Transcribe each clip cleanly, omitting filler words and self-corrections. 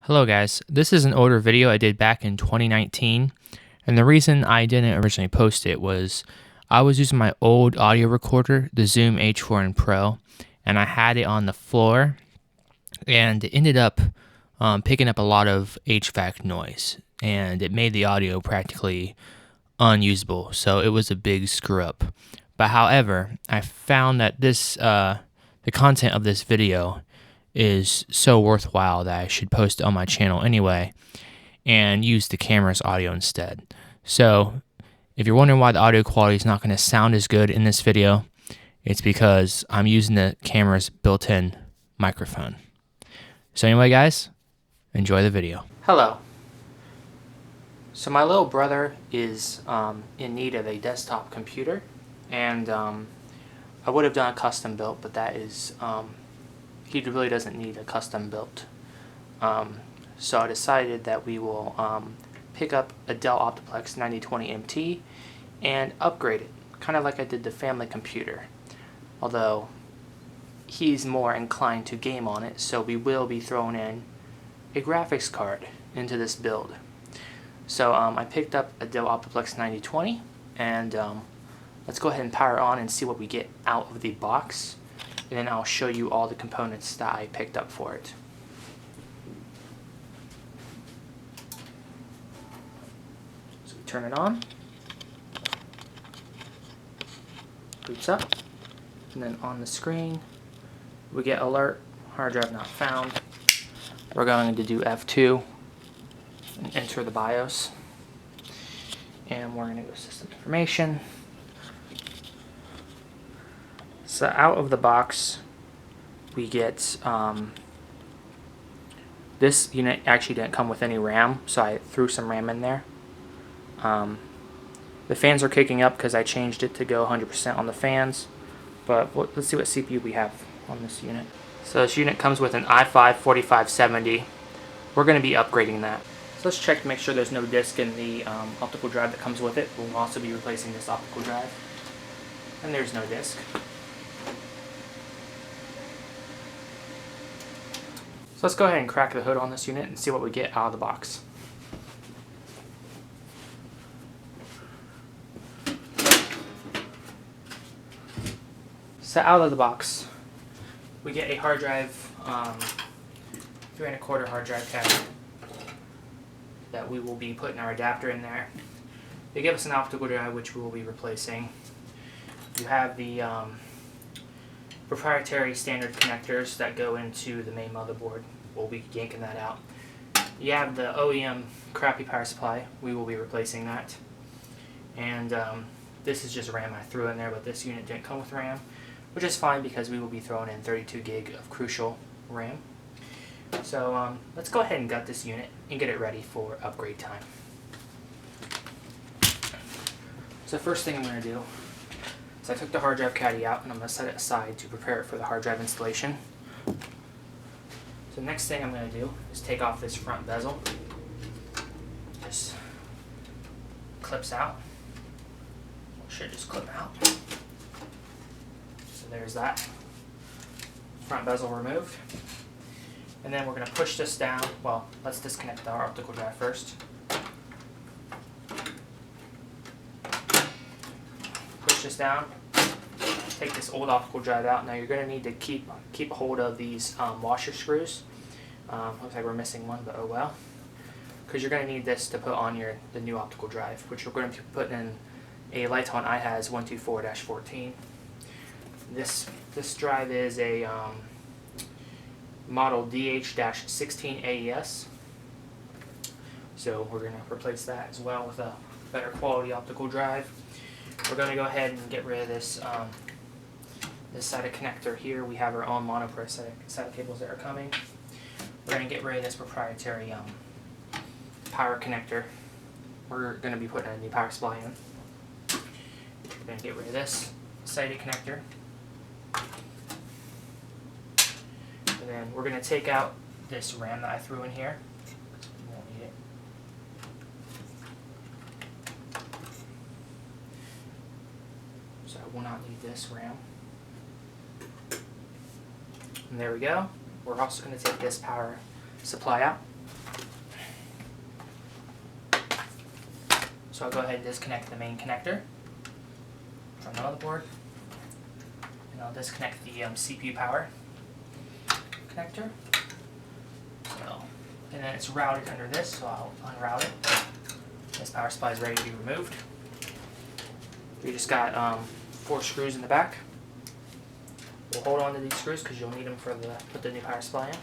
Hello guys, this is an older video I did back in 2019, and the reason I didn't originally post it was I was using my old audio recorder, the Zoom H4n Pro, and I had it on the floor, and it ended up picking up a lot of HVAC noise, and it made the audio practically unusable, so it was a big screw up. But however, I found that the content of this video is so worthwhile that I should post it on my channel anyway and use the camera's audio instead. So if you're wondering why the audio quality is not going to sound as good in this video, it's because I'm using the camera's built-in microphone. So anyway guys, enjoy the video. Hello. So my little brother is in need of a desktop computer, and I would have done a custom built, but that is he really doesn't need a custom built. So I decided that we will pick up a Dell OptiPlex 9020MT and upgrade it, kind of like I did the family computer. Although he's more inclined to game on it, so we will be throwing in a graphics card into this build. So I picked up a Dell OptiPlex 9020, and let's go ahead and power it on and see what we get out of the box. And then I'll show you all the components that I picked up for it. So we turn it on, boots up, and then on the screen we get alert, hard drive not found. We're going to do F2 and enter the BIOS, and we're going to go system information. So out of the box we get this unit actually didn't come with any RAM, so I threw some RAM in there. The fans are kicking up because I changed it to go 100% on the fans, but let's see what CPU we have on this unit. So this unit comes with an i7-4790K. We're going to be upgrading that. So let's check to make sure there's no disk in the optical drive that comes with it. We'll also be replacing this optical drive, and there's no disk. So let's go ahead and crack the hood on this unit and see what we get out of the box. So out of the box, we get a hard drive, 3 1/4 hard drive cabinet that we will be putting our adapter in there. They give us an optical drive, which we will be replacing. You have the proprietary standard connectors that go into the main motherboard. We'll be yanking that out. You have the OEM crappy power supply. We will be replacing that. And this is just RAM I threw in there, but this unit didn't come with RAM, which is fine because we will be throwing in 32 gig of crucial RAM. So let's go ahead and gut this unit and get it ready for upgrade time. So the first thing I'm going to do, so I took the hard drive caddy out and I'm going to set it aside to prepare it for the hard drive installation. So the next thing I'm going to do is take off this front bezel. Just clips out. It should just clip out. So there's that. Front bezel removed. And then we're going to push this down. Well, let's disconnect our optical drive first. Push this down. Take this old optical drive out. Now you're going to need to keep a hold of these washer screws. Looks like we're missing one, but oh well. Because you're going to need this to put on the new optical drive, which we're going to be putting in a Lighton iHas 124-14. This drive is a model DH-16 AES. So we're going to replace that as well with a better quality optical drive. We're going to go ahead and get rid of this this side of connector here. We have our own mono-pro set of cables that are coming. We're going to get rid of this proprietary power connector. We're going to be putting a new power supply in. We're going to get rid of this sided connector. And then we're going to take out this RAM that I threw in here. We won't need it. So I will not need this RAM. And there we go. We're also going to take this power supply out. So I'll go ahead and disconnect the main connector from the motherboard, and I'll disconnect the CPU power connector. So, and then it's routed under this, so I'll unroute it. This power supply is ready to be removed. We just got 4 screws in the back. We'll hold on to these screws because you'll need them for put the new power supply in.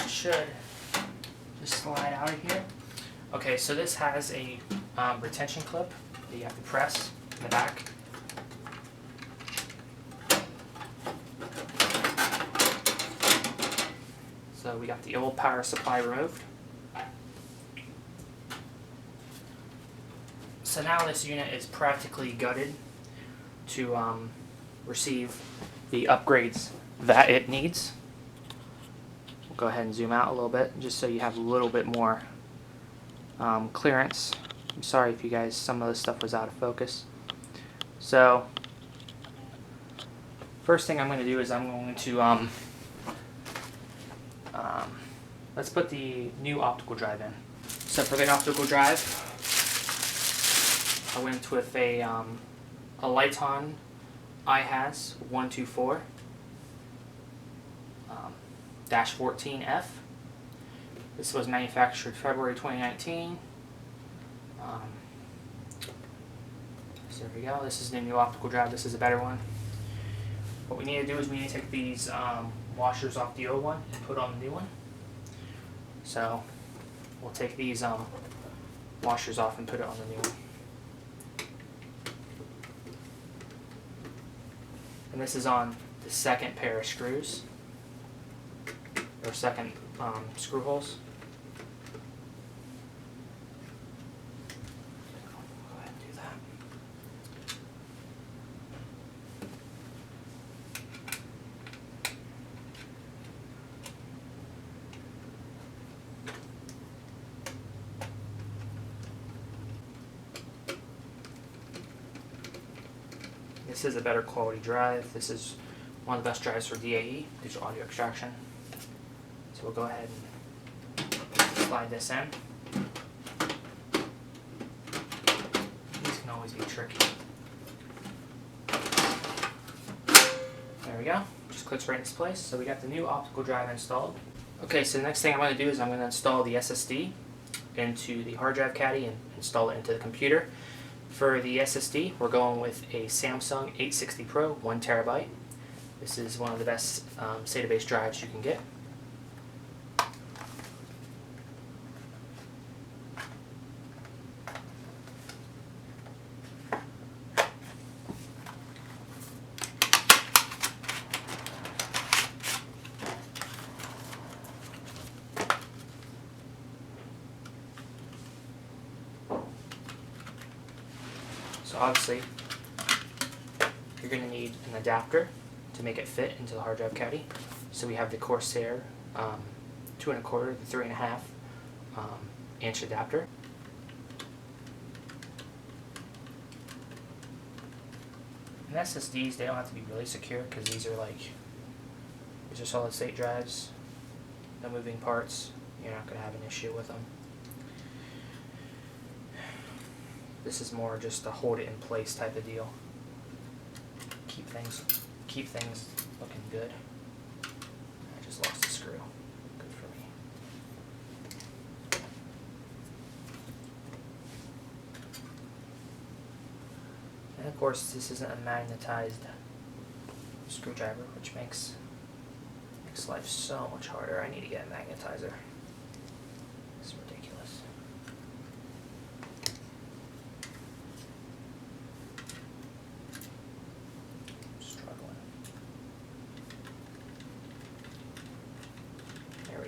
Should just slide out of here. Okay, so this has a retention clip that you have to press in the back. So we got the old power supply removed. So now this unit is practically gutted to receive the upgrades that it needs. Go ahead and zoom out a little bit just so you have a little bit more clearance. I'm sorry if you guys, some of this stuff was out of focus. So first thing I'm going to do is I'm going to let's put the new optical drive in. So for the optical drive, I went with a Lighton i7-4790K. -14F. This was manufactured February 2019. So there we go. This is the new optical drive. This is a better one. What we need to do is we need to take these washers off the old one and put on the new one. So we'll take these washers off and put it on the new one. And this is on the second pair of screws. Or second screw holes. Go ahead and do that. This is a better quality drive. This is one of the best drives for DAE, digital audio extraction. So we'll go ahead and slide this in. These can always be tricky. There we go. Just clicks right into place. So we got the new optical drive installed. Okay, so the next thing I'm going to do is I'm going to install the SSD into the hard drive caddy and install it into the computer. For the SSD, we're going with a Samsung 860 Pro 1 terabyte. This is one of the best SATA-based drives you can get. So obviously, you're going to need an adapter to make it fit into the hard drive caddy. So we have the Corsair 2 1/4, the 3 1/2 inch adapter. And SSDs, they don't have to be really secure because these are solid state drives. No moving parts. You're not going to have an issue with them. This is more just a hold it in place type of deal. Keep things looking good. I just lost a screw. Good for me. And of course, this isn't a magnetized screwdriver, which makes life so much harder. I need to get a magnetizer. It's ridiculous.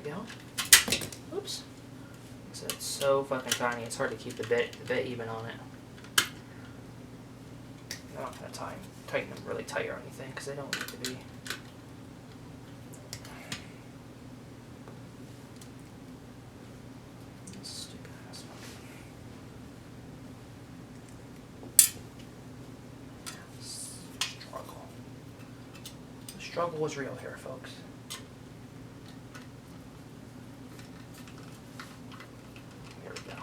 we go. Oops. So it's so fucking tiny, it's hard to keep the bit even on it. I'm not going to tighten them really tight or anything because they don't need to be. Stupid ass struggle. The struggle was real here, folks. Here we go.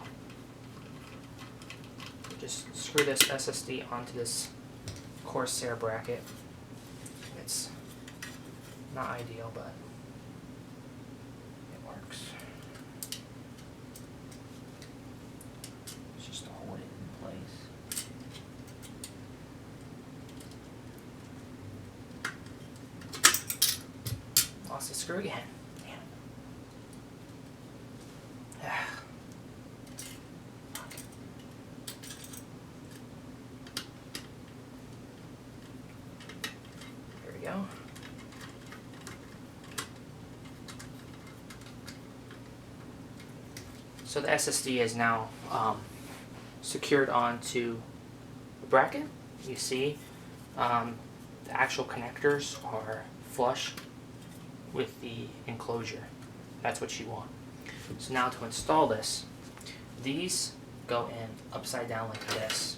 Just screw this SSD onto this Corsair bracket. It's not ideal, but it works. It's just to hold it in place. Lost the screw again. Damn. Go. So the SSD is now secured onto the bracket. You see the actual connectors are flush with the enclosure. That's what you want. So now to install this, these go in upside down like this.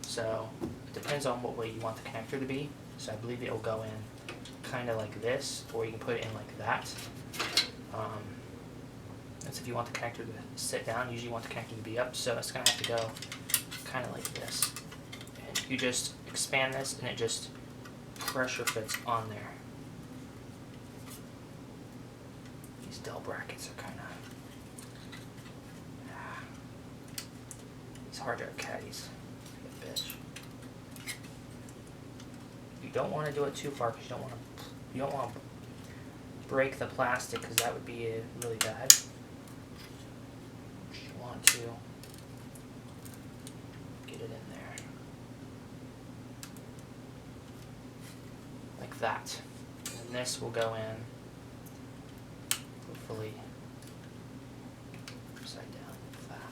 So it depends on what way you want the connector to be. So I believe it will go in kind of like this, or you can put it in like that. That's if you want the connector to sit down. Usually you want the connector to be up, so it's going to have to go kind of like this. And you just expand this, and it just pressure fits on there. These Dell brackets are kind of... It's hard to caddies. Bitch. You don't want to do it too far because you don't want to break the plastic because that would be really bad. You want to get it in there like that, and this will go in hopefully upside down like that.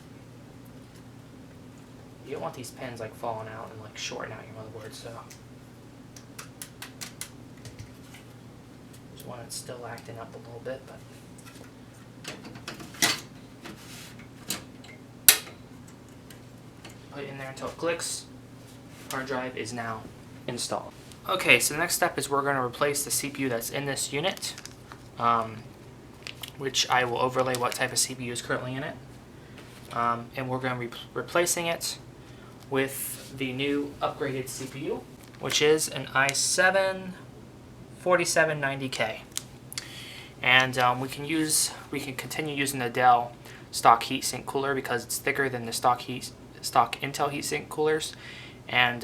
You don't want these pins like falling out and like shorting out your motherboard, so. One that's still acting up a little bit, but put it in there until it clicks. Hard drive is now installed. Okay, so the next step is we're going to replace the CPU that's in this unit, which I will overlay what type of CPU is currently in it, and we're going to be replacing it with the new upgraded CPU, which is an i7-4790K. And we can continue using the Dell stock heatsink cooler because it's thicker than the stock Intel heatsink coolers, and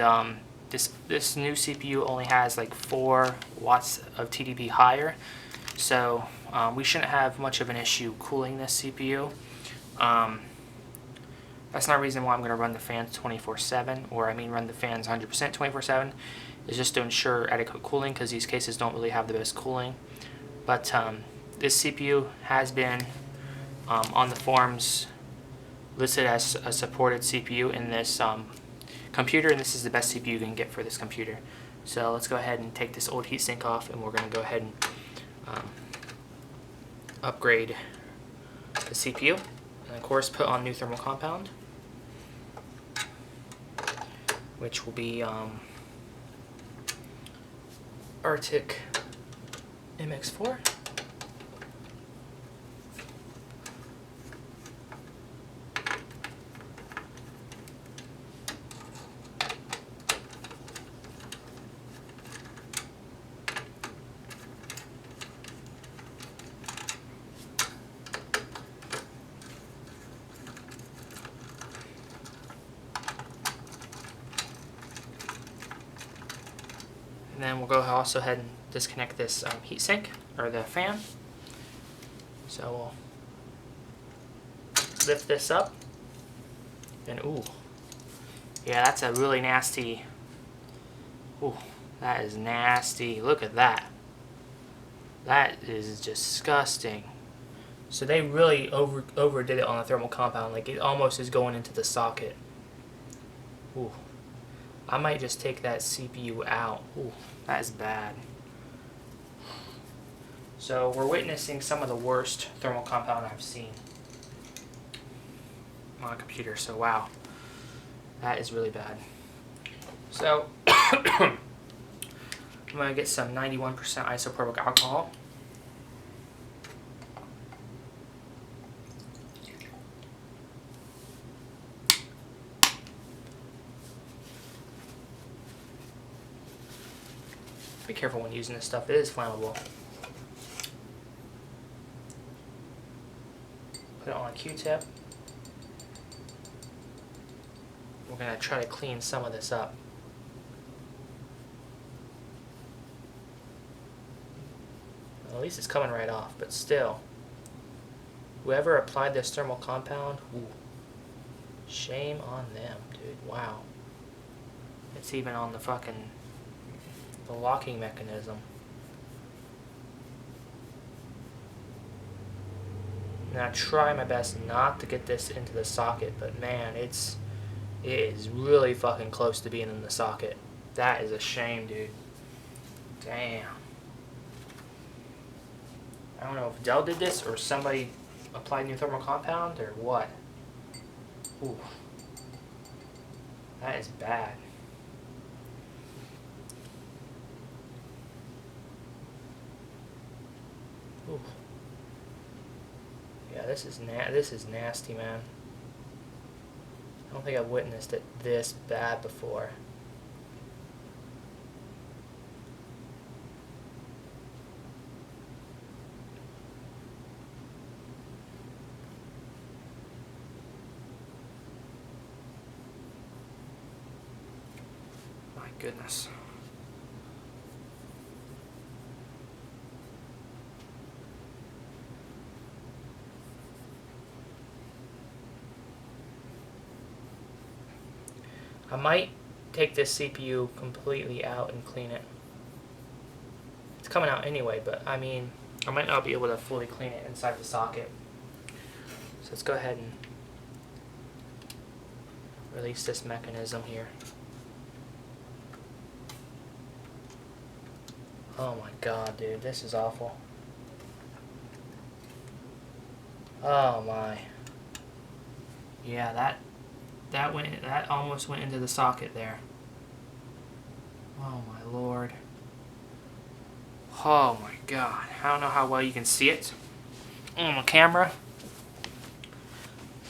this new CPU only has like 4 watts of TDP higher, so we shouldn't have much of an issue cooling this CPU. That's not a reason why I'm going to run the fans 24/7, or I mean run the fans 100% 24/7. Is just to ensure adequate cooling because these cases don't really have the best cooling. But this CPU has been on the forums listed as a supported CPU in this computer, and this is the best CPU you can get for this computer. So let's go ahead and take this old heatsink off, and we're going to go ahead and upgrade the CPU, and of course put on new thermal compound, which will be Arctic MX4. And then we'll go also ahead and disconnect this heatsink, or the fan. So we'll lift this up, and ooh, yeah, that's a really nasty, ooh, that is nasty. Look at that. That is disgusting. So they really overdid it on the thermal compound. Like, it almost is going into the socket. Ooh. I might just take that CPU out. Ooh, that is bad. So we're witnessing some of the worst thermal compound I've seen on a computer. So wow, that is really bad. So I'm going to get some 91% isopropyl alcohol. Be careful when using this stuff, it is flammable. Put it on a Q-tip. We're going to try to clean some of this up. Well, at least it's coming right off, but still. Whoever applied this thermal compound, ooh, shame on them, dude. Wow. It's even on the locking mechanism. Now try my best not to get this into the socket, but man, it is really fucking close to being in the socket. That is a shame, dude. Damn. I don't know if Dell did this or somebody applied new thermal compound or what. Ooh. That is bad. Ooh. Yeah, this is nasty, man. I don't think I've witnessed it this bad before. My goodness. I might take this CPU completely out and clean it. It's coming out anyway, but I mean, I might not be able to fully clean it inside the socket. So let's go ahead and release this mechanism here. Oh my god, dude, this is awful. Oh my. Yeah, that almost went into the socket there. Oh my lord. Oh my god. I don't know how well you can see it on the camera.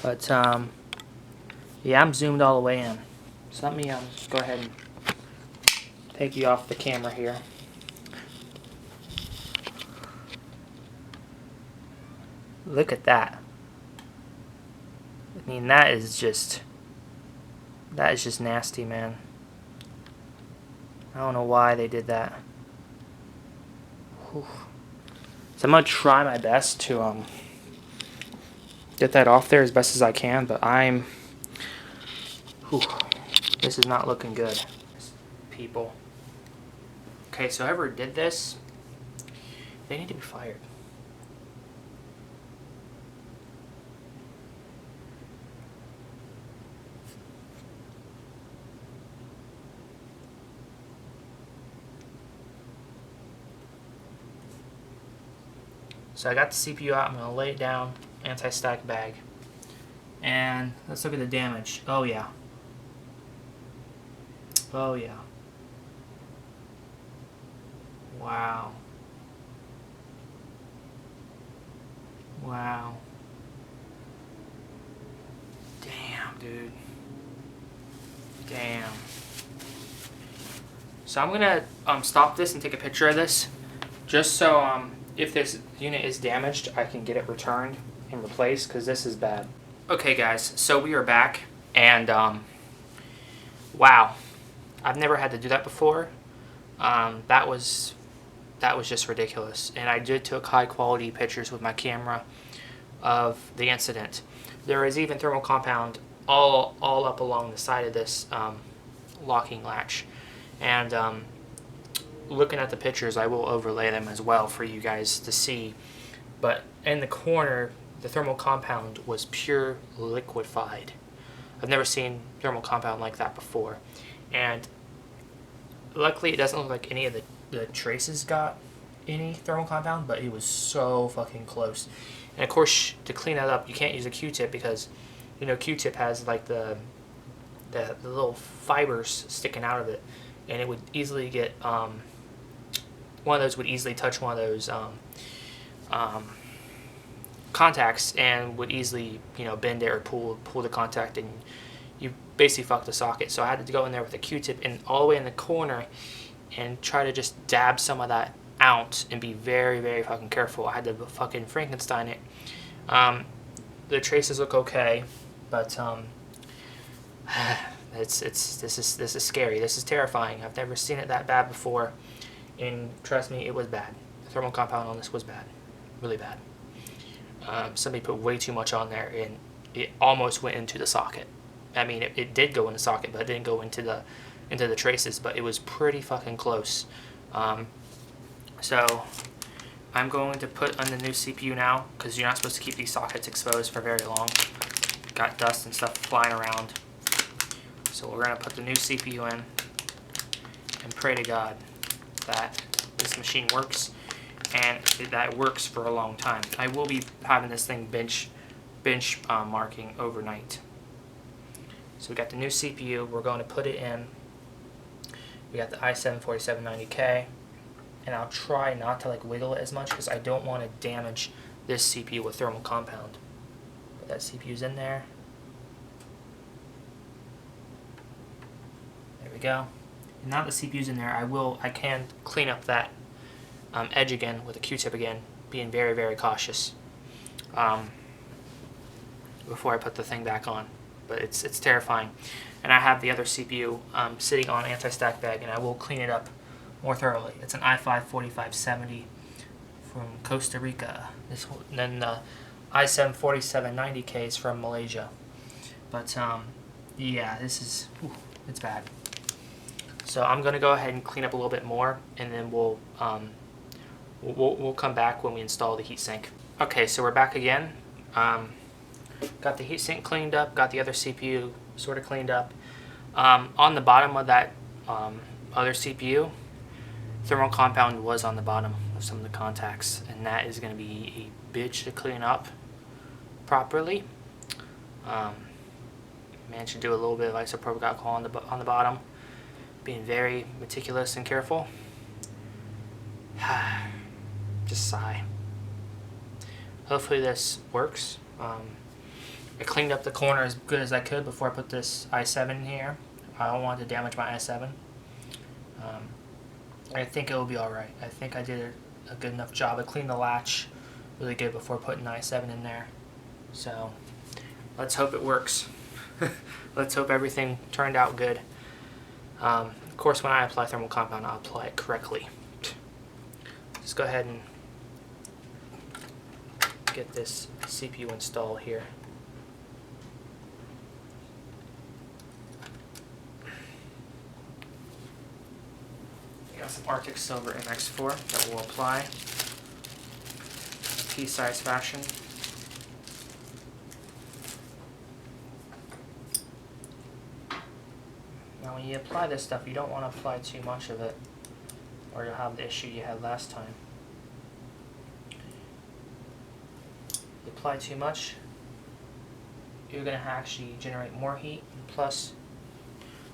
But yeah, I'm zoomed all the way in. So let me go ahead and take you off the camera here. Look at that. I mean, that is just nasty, man. I don't know why they did that. Whew. So I'm gonna try my best to get that off there as best as I can, but this is not looking good, people. Okay, so whoever did this, they need to be fired. So I got the CPU out, I'm going to lay it down, anti-static bag. And let's look at the damage. Oh yeah. Oh yeah. Wow. Wow. Damn, dude. Damn. So I'm going to stop this and take a picture of this, just so if this unit is damaged, I can get it returned and replaced, because this is bad. Okay guys, so we are back, and wow, I've never had to do that before. That was just ridiculous, and I did took high quality pictures with my camera of the incident. There is even thermal compound all up along the side of this locking latch, and looking at the pictures, I will overlay them as well for you guys to see. but in the corner, the thermal compound was pure liquefied. I've never seen thermal compound like that before. And luckily it doesn't look like any of the traces got any thermal compound, but it was so fucking close. And of course, to clean that up, you can't use a Q-tip because, you know, Q-tip has like the little fibers sticking out of it, and it would easily get one of those would easily touch one of those contacts and would easily, you know, bend it or pull the contact, and you basically fuck the socket. So I had to go in there with a Q-tip and all the way in the corner and try to just dab some of that out and be very, very fucking careful. I had to fucking Frankenstein it. The traces look okay, but this is scary. This is terrifying. I've never seen it that bad before, and trust me, it was bad. The thermal compound on this was bad, really bad. Somebody put way too much on there, and it almost went into the socket. I mean, it did go in the socket, but it didn't go into the traces. But it was pretty fucking close. So I'm going to put on the new CPU now, because you're not supposed to keep these sockets exposed for very long. Got dust and stuff flying around. So we're going to put the new CPU in and pray to God that this machine works and that it works for a long time. I will be having this thing bench marking overnight. So we got the new CPU. We're going to put it in. We got the i7-4790K. And I'll try not to like wiggle it as much because I don't want to damage this CPU with thermal compound. Put that CPU's in there. There we go. And now the CPU's in there, I can clean up that edge again with a Q-tip again, being very, very cautious before I put the thing back on. But it's terrifying. And I have the other CPU sitting on anti-stack bag, and I will clean it up more thoroughly. It's an i7-4570 from Costa Rica. And then the i7-4790K is from Malaysia. But yeah, it's bad. So I'm gonna go ahead and clean up a little bit more, and then we'll come back when we install the heatsink. Okay, so we're back again. Got the heatsink cleaned up. Got the other CPU sort of cleaned up. On the bottom of that other CPU, thermal compound was on the bottom of some of the contacts, and that is going to be a bitch to clean up properly. Managed to do a little bit of isopropyl alcohol on the bottom, being very meticulous and careful. Just sigh. Hopefully this works. I cleaned up the corner as good as I could before I put this i7 in here. I don't want to damage my i7. I think it will be alright. I think I did a good enough job. I cleaned the latch really good before putting the i7 in there. So let's hope it works. Let's hope everything turned out good. Of course, when I apply thermal compound, I'll apply it correctly. Just go ahead and get this CPU installed here. Got some Arctic Silver MX4 that we'll apply in a pea-sized fashion. Now when you apply this stuff, you don't want to apply too much of it, or you'll have the issue you had last time. You apply too much, you're going to actually generate more heat, plus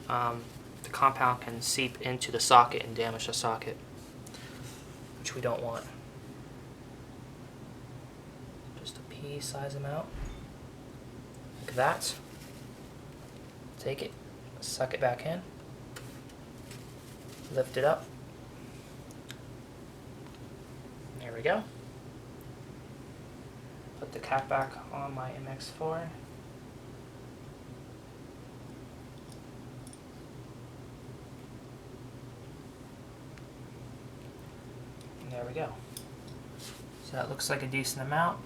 the compound can seep into the socket and damage the socket, which we don't want. Just a pea-sized amount, like that. Take it, suck it back in, lift it up. There we go. Put the cap back on my MX4. There we go. So that looks like a decent amount.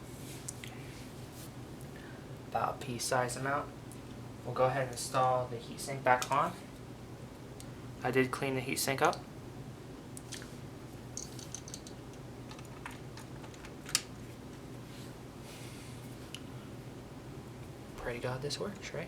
About a pea-sized amount. We'll go ahead and install the heatsink back on. I did clean the heatsink up. God this works, right?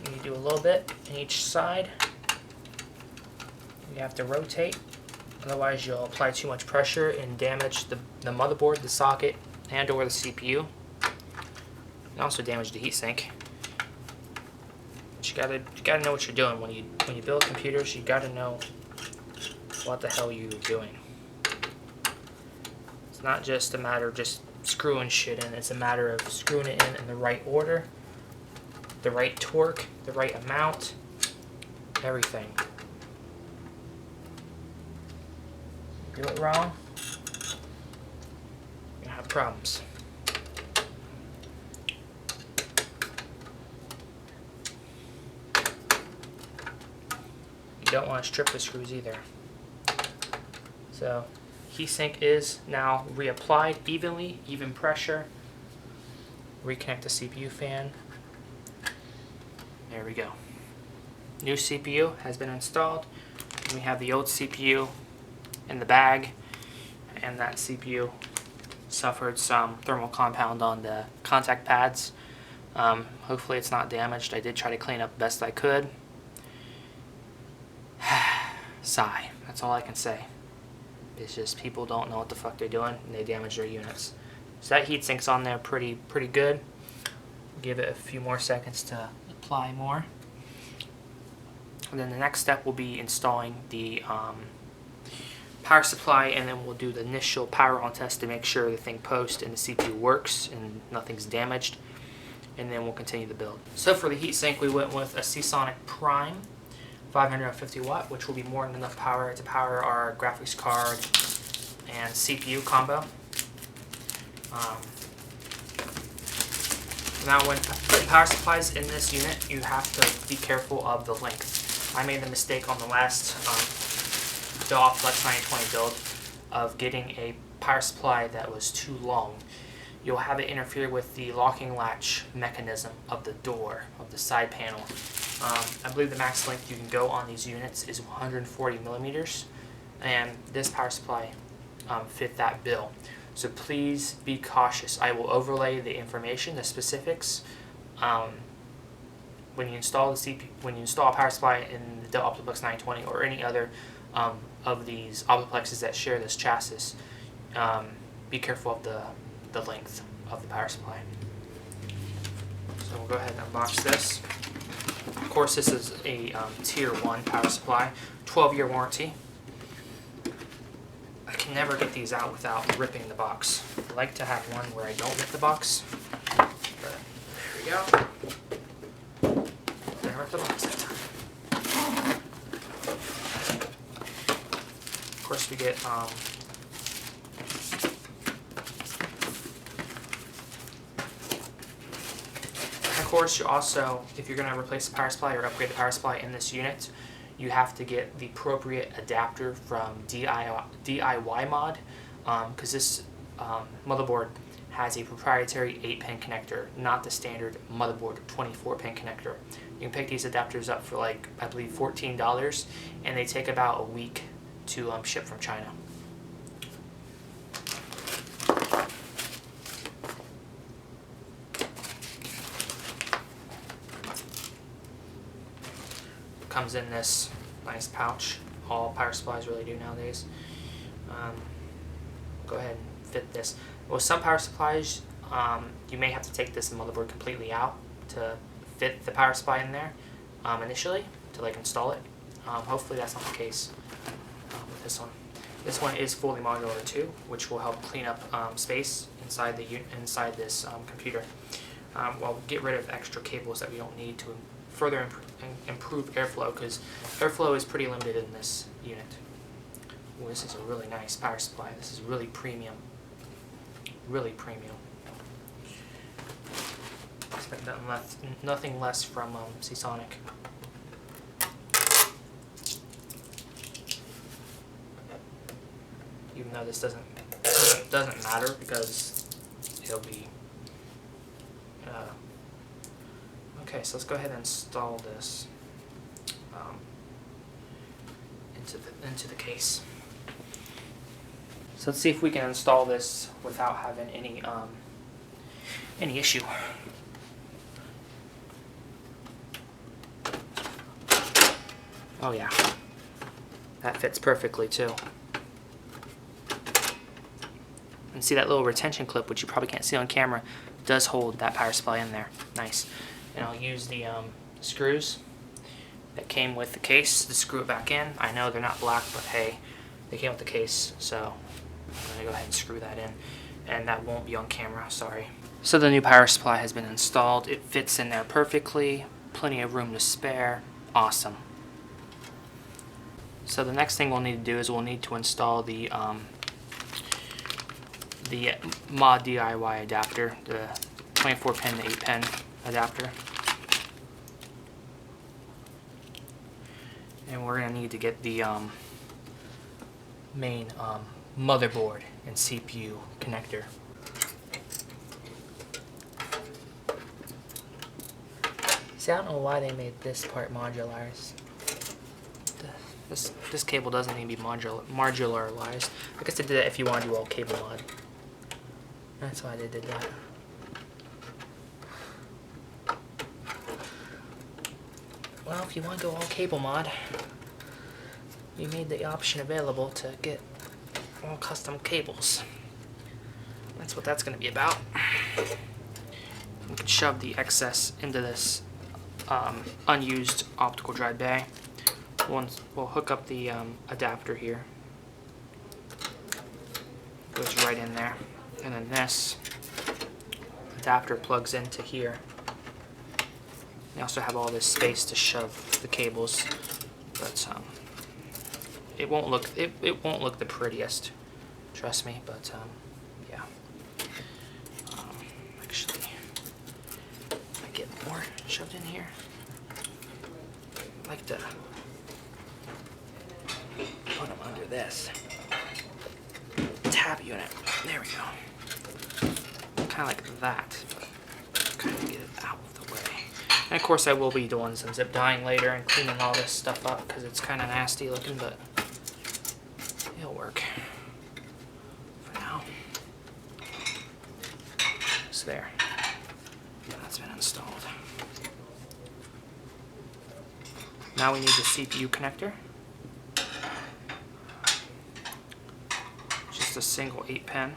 You do a little bit on each side. You have to rotate, otherwise you'll apply too much pressure and damage the motherboard, the socket, and or the CPU. And also damage the heatsink. But you gotta know what you're doing when you build computers. You gotta know what the hell you're doing. It's not just a matter of just screwing shit in. It's a matter of screwing it in the right order, the right torque, the right amount, everything. Do it wrong, you're gonna have problems. You don't want to strip the screws either. So, heatsink is now reapplied evenly, even pressure. Reconnect the CPU fan. There we go. New CPU has been installed. We have the old CPU in the bag, and that CPU suffered some thermal compound on the contact pads. Hopefully it's not damaged. I did try to clean up the best I could. Sigh. That's all I can say. It's just people don't know what the fuck they're doing and they damage their units. So that heatsink's on there pretty good. Give it a few more seconds to apply more. And then the next step will be installing the power supply, and then we'll do the initial power on test to make sure the thing posts and the CPU works and nothing's damaged, and then we'll continue the build. So for the heatsink, we went with a Seasonic Prime 550 watt, which will be more than enough power to power our graphics card and CPU combo. Now when putting power supplies in this unit, you have to be careful of the length. I made the mistake on the last Dell OptiPlex 920 build of getting a power supply that was too long. You'll have it interfere with the locking latch mechanism of the door, of the side panel. I believe the max length you can go on these units is 140 millimeters, and this power supply fit that bill. So please be cautious. I will overlay the information, the specifics, when you install the CPU, when you install a power supply in the Dell OptiPlex 920 or any other of these OptiPlexes that share this chassis. Be careful of the length of the power supply. So we'll go ahead and unbox this. Of course, this is a Tier 1 power supply, 12-year warranty. I can never get these out without ripping the box. I like to have one where I don't rip the box, but there we go. Didn't rip the box that time. Of course, we get of course, you also, if you're going to replace the power supply or upgrade the power supply in this unit, you have to get the appropriate adapter from DIY Mod, because this motherboard has a proprietary 8-pin connector, not the standard motherboard 24-pin connector. You can pick these adapters up for, like, I believe $14, and they take about a week to ship from China. Comes in this nice pouch. All power supplies really do nowadays. Go ahead and fit this. With some power supplies, you may have to take this motherboard completely out to fit the power supply in there initially to like install it. Hopefully that's not the case with this one. This one is fully modular too, which will help clean up space inside this computer. Well, get rid of extra cables that we don't need to further improve airflow, because airflow is pretty limited in this unit. Ooh, this is a really nice power supply. This is really premium. Really premium. Expect nothing less from Seasonic. Even though this doesn't doesn't matter because it'll be. Okay, so let's go ahead and install this into the case. So let's see if we can install this without having any issue. Oh yeah, that fits perfectly too. And see that little retention clip, which you probably can't see on camera, does hold that power supply in there. Nice. And I'll use the screws that came with the case to screw it back in. I know they're not black, but hey, they came with the case, so I'm gonna go ahead and screw that in. And that won't be on camera, sorry. So the new power supply has been installed. It fits in there perfectly. Plenty of room to spare. Awesome. So the next thing we'll need to do is we'll need to install the mod DIY adapter, the 24 pin to 8 pin adapter. And we're going to need to get the main motherboard and CPU connector. See, I don't know why they made this part modularized. This cable doesn't need to be modularized. I guess they did that if you want to do all cable mod. That's why they did that. Well, if you want to go all cable mod, we made the option available to get all custom cables. That's what that's going to be about. We can shove the excess into this unused optical drive bay. We'll hook up the adapter here. Goes right in there. And then this adapter plugs into here. We also have all this space to shove the cables, but it won't look the prettiest, trust me. But yeah. Actually, I get more shoved in here. I like to put them under this tab unit. There we go. Kind of like that. Kind of get it out of the way. And of course I will be doing some zip dyeing later and cleaning all this stuff up because it's kind of nasty looking, but it'll work for now. So there. That's been installed. Now we need the CPU connector. Just a single 8 pin.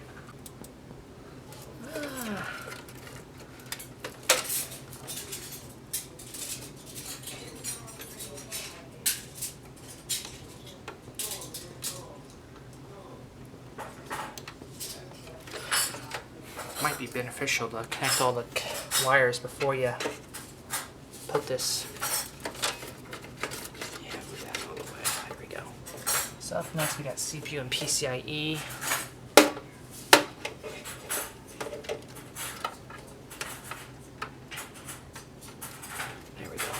Might be beneficial to connect all the wires before you put this. Yeah, move that all the way. There we go. So up next we got CPU and PCIe. There we go.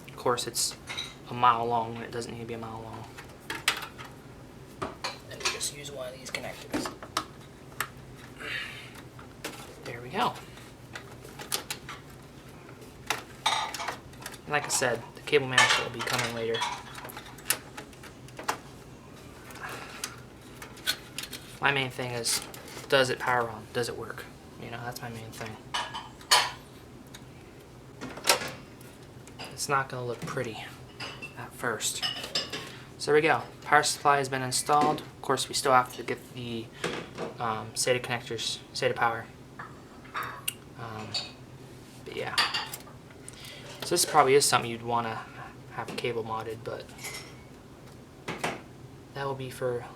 Of course, it's a mile long when it doesn't need to be a mile long. Use one of these connectors. There we go. Like I said, the cable management will be coming later. My main thing is, does it power on? Does it work? You know, that's my main thing. It's not going to look pretty at first. So there we go. Power supply has been installed. Of course, we still have to get the SATA connectors, SATA power. But yeah. So this probably is something you'd want to have cable modded, but that will be for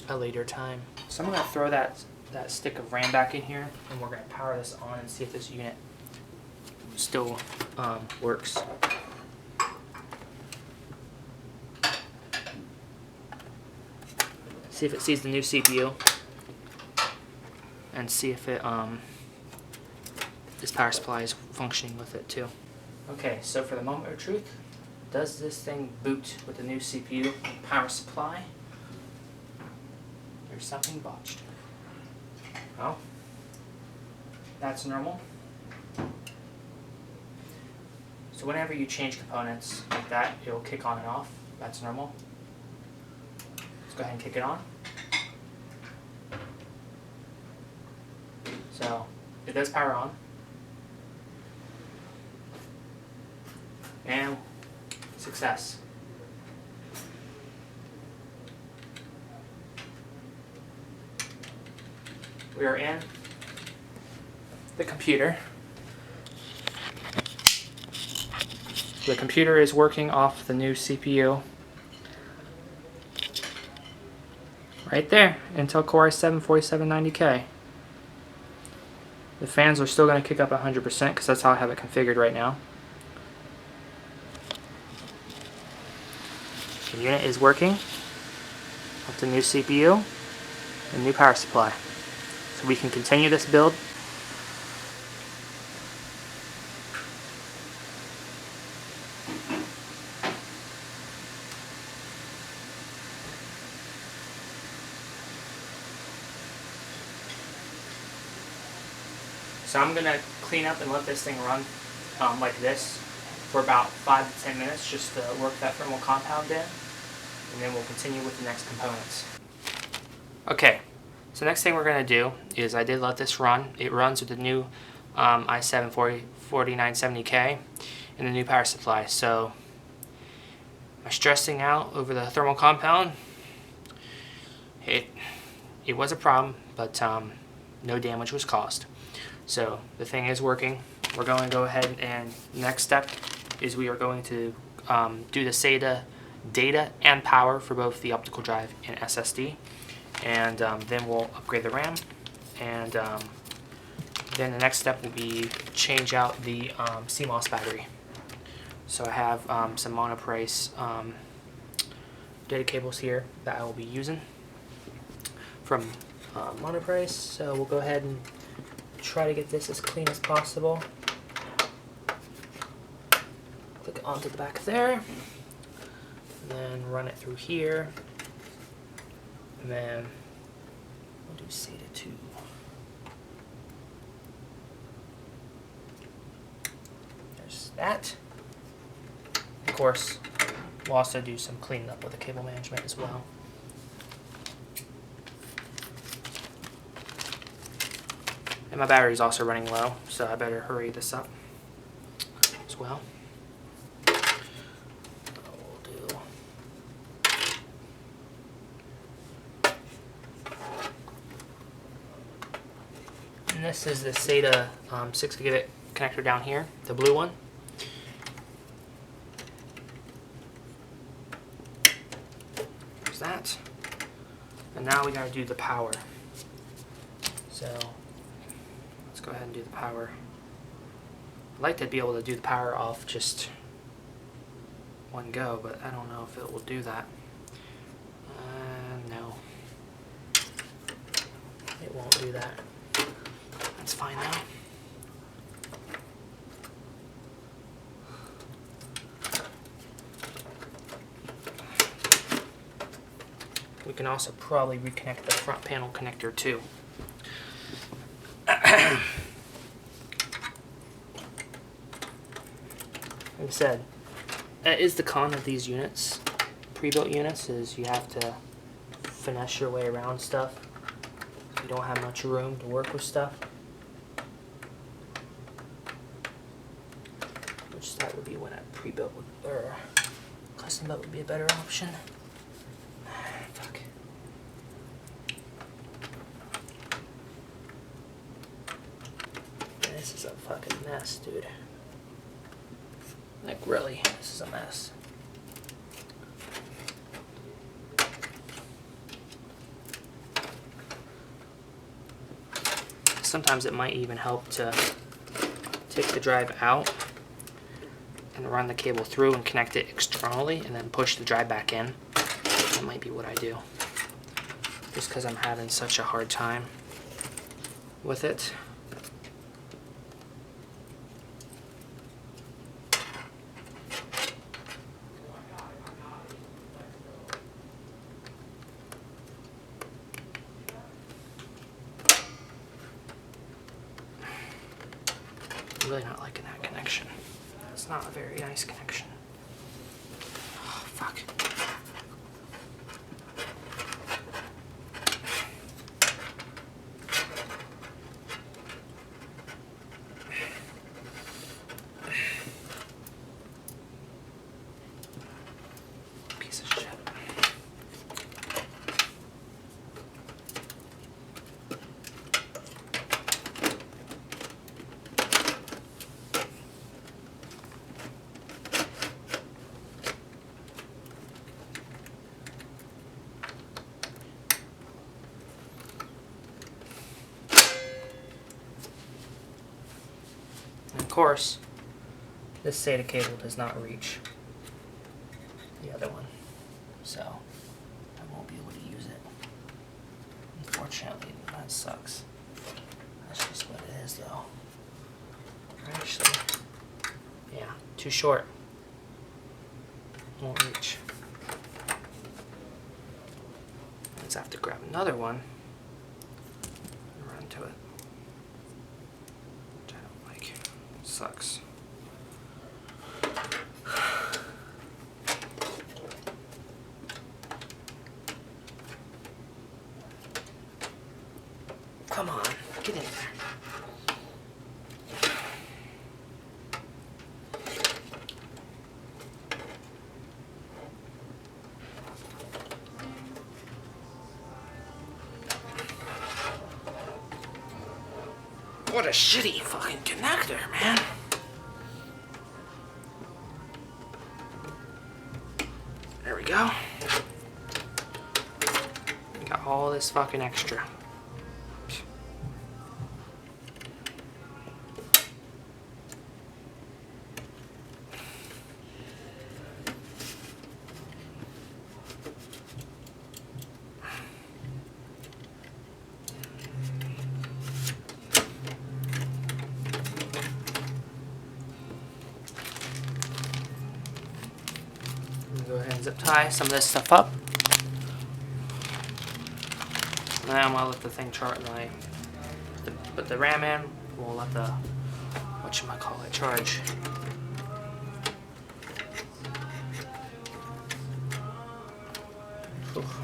a later time. So I'm going to throw that stick of RAM back in here, and we're going to power this on and see if this unit still works. See if it sees the new CPU, and see if it this power supply is functioning with it too. Okay, so for the moment of truth, does this thing boot with the new CPU power supply? There's something botched. Oh, that's normal. So whenever you change components like that, it'll kick on and off. That's normal. Let's go ahead and kick it on. So it does power on. And success. We are in the computer. The computer is working off the new CPU. Right there, Intel Core i7-4790K. The fans are still going to kick up 100% because that's how I have it configured right now. The unit is working with the new CPU and new power supply. So we can continue this build. So I'm going to clean up and let this thing run like this for about 5 to 10 minutes just to work that thermal compound in, and then we'll continue with the next components. Okay, so next thing we're going to do is I did let this run. It runs with the new i7-4790K and the new power supply. So am I stressing out over the thermal compound? It was a problem, but no damage was caused. So the thing is working. We're going to go ahead and next step is we are going to do the SATA data and power for both the optical drive and SSD, and then we'll upgrade the RAM, and then the next step will be change out the CMOS battery. So I have some monoprice data cables here that I will be using from monoprice. So we'll go ahead and try to get this as clean as possible. Click it onto the back there, and then run it through here, and then we'll do SATA 2. There's that. Of course, we'll also do some cleaning up with the cable management as well. And my battery is also running low, so I better hurry this up as well. We'll do and this is the SATA 6 gigabit connector down here, the blue one. There's that. And now we gotta do the power. So let's go ahead and do the power. I'd like to be able to do the power off just one go, but I don't know if it will do that. No. It won't do that. That's fine though. We can also probably reconnect the front panel connector too. Like I said, that is the con of these units, pre-built units, is you have to finesse your way around stuff. You don't have much room to work with stuff. Which that would be when I pre-built or custom built would be a better option. Fuck. This is a fucking mess, dude. Like, really, this is a mess. Sometimes it might even help to take the drive out and run the cable through and connect it externally and then push the drive back in. That might be what I do. Just because I'm having such a hard time with it. really not liking that connection. It's not a very nice connection. Oh, fuck. Piece of shit. Of course, this SATA cable does not reach the other one, so I won't be able to use it. Unfortunately, that sucks. That's just what it is, though. Actually, yeah, too short. Won't reach. Let's have to grab another one and run to it. Which I don't like. Sucks. Come on, get in there. What a shitty fucking connector, man. There we go. Got all this fucking extra. Go ahead and zip tie some of this stuff up. Now I'm gonna let the thing put the RAM in. We'll let the whatchamacallit charge. Oof.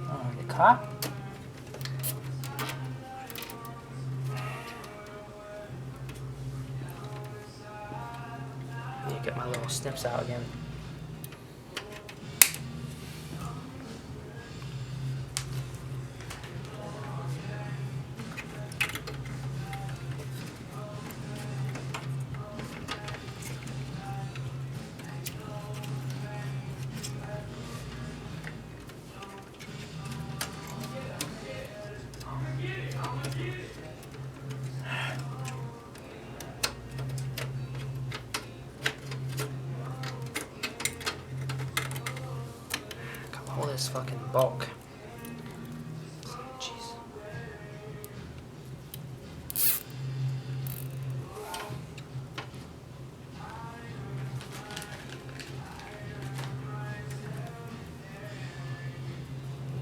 Oh, get caught. Get my little snips out again. All this fucking bulk. Jeez.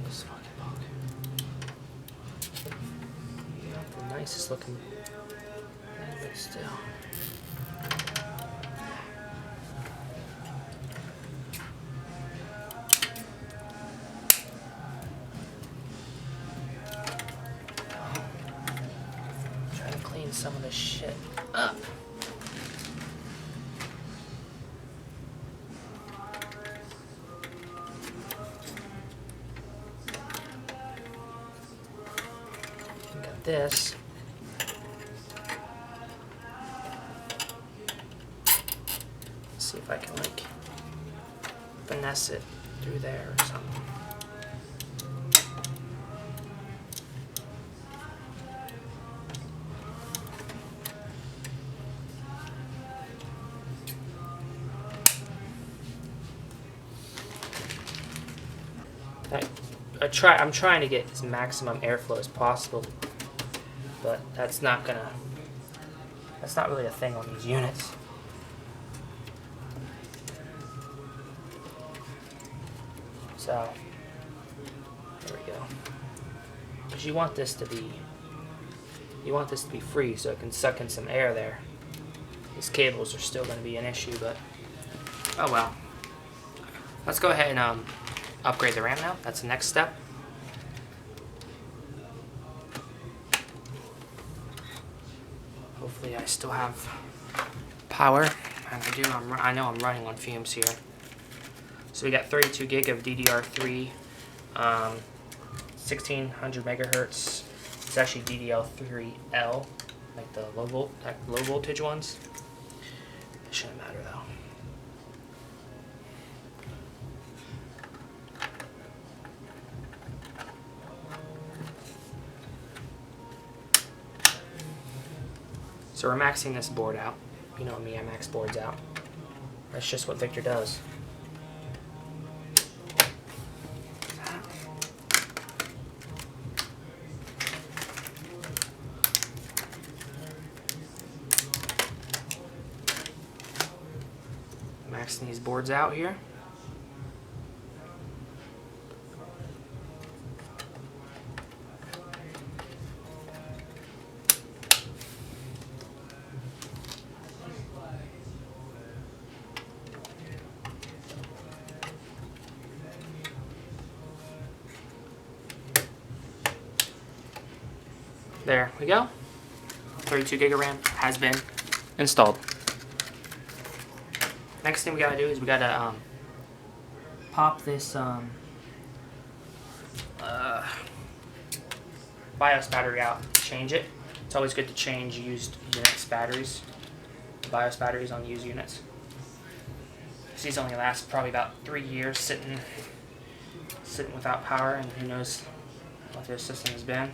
This fucking bulk. Not the nicest looking, but still. Some of this shit up. Got this. Let's see if I can like finesse it through there or something. I'm trying to get as maximum airflow as possible, but that's not really a thing on these units. So there we go. Because you want this to be free so it can suck in some air there. These cables are still going to be an issue, but oh well. Let's go ahead and upgrade the RAM now. That's the next step. Hopefully I still have power, and I do. I know I'm running on fumes here. So we got 32 gig of DDR3, 1600 megahertz. It's actually DDR3L, like the low voltage ones. It shouldn't matter though. So we're maxing this board out. You know me, I max boards out. That's just what Victor does. Maxing these boards out here. There we go. 32 gig of RAM has been installed. Next thing we gotta do is we gotta pop this BIOS battery out, change it. It's always good to change used units batteries, BIOS batteries on used units. These only last probably about 3 years sitting without power, and who knows what their system has been.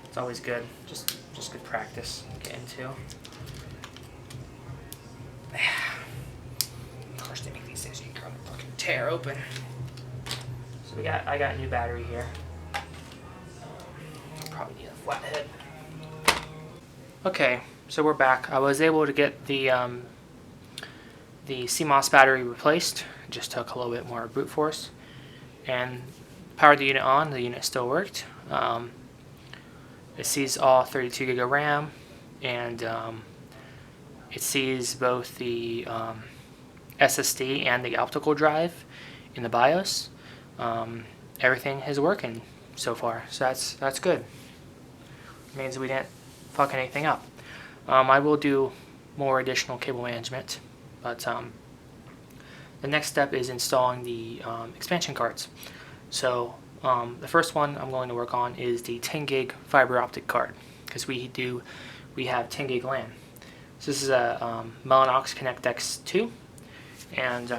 It's always good, just good practice to get into. Of course, they make these things you can fucking tear open. So I got a new battery here. Probably need a flathead. Okay, so we're back. I was able to get the CMOS battery replaced. It just took a little bit more brute force, and powered the unit on. The unit still worked. It sees all 32 gig of RAM, and it sees both the SSD and the optical drive in the BIOS. Everything is working so far, so that's good. It means we didn't fuck anything up. I will do more additional cable management, but the next step is installing the expansion cards. So the first one I'm going to work on is the 10 gig fiber optic card, because we have 10 gig LAN. So this is a Mellanox Connect X2, and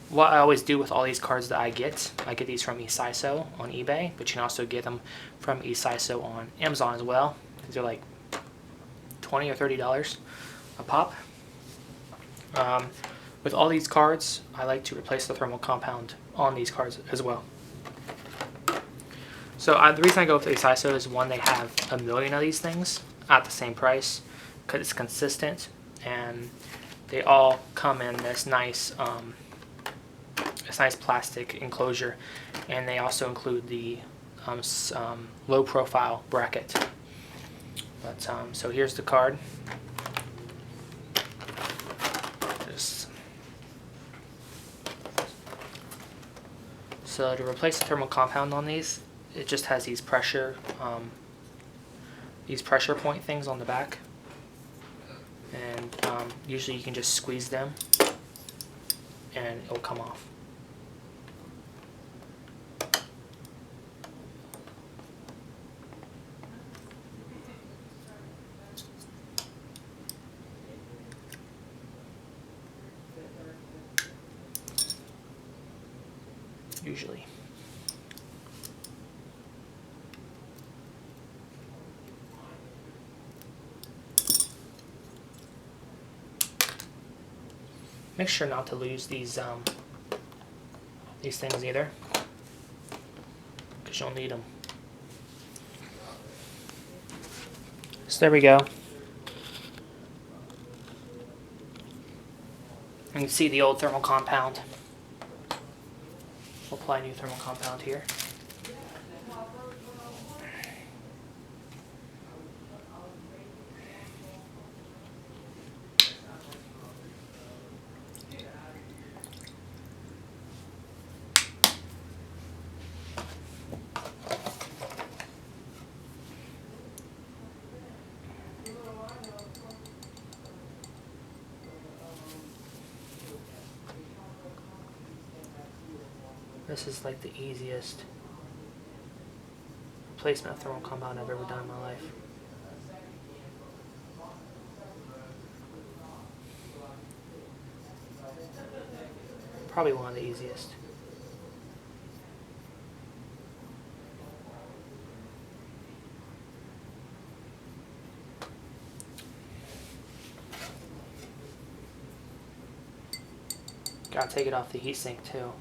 what I always do with all these cards that I get these from eSiso on eBay, but you can also get them from eSiso on Amazon as well. These are like $20 or $30 a pop. With all these cards, I like to replace the thermal compound on these cards as well. So the reason I go with eSiso is, one, they have a million of these things at the same price because it's consistent, and they all come in this nice plastic enclosure, and they also include the low profile bracket. But so here's the card. So to replace the thermal compound on these, it just has these pressure point things on the back, and usually you can just squeeze them and it'll come off. Usually. Make sure not to lose these things either, because you'll need them. So there we go. And you can see the old thermal compound We'll apply a new thermal compound here. This is like the easiest replacement of thermal compound I've ever done in my life. Probably one of the easiest. Gotta take it off the heatsink too.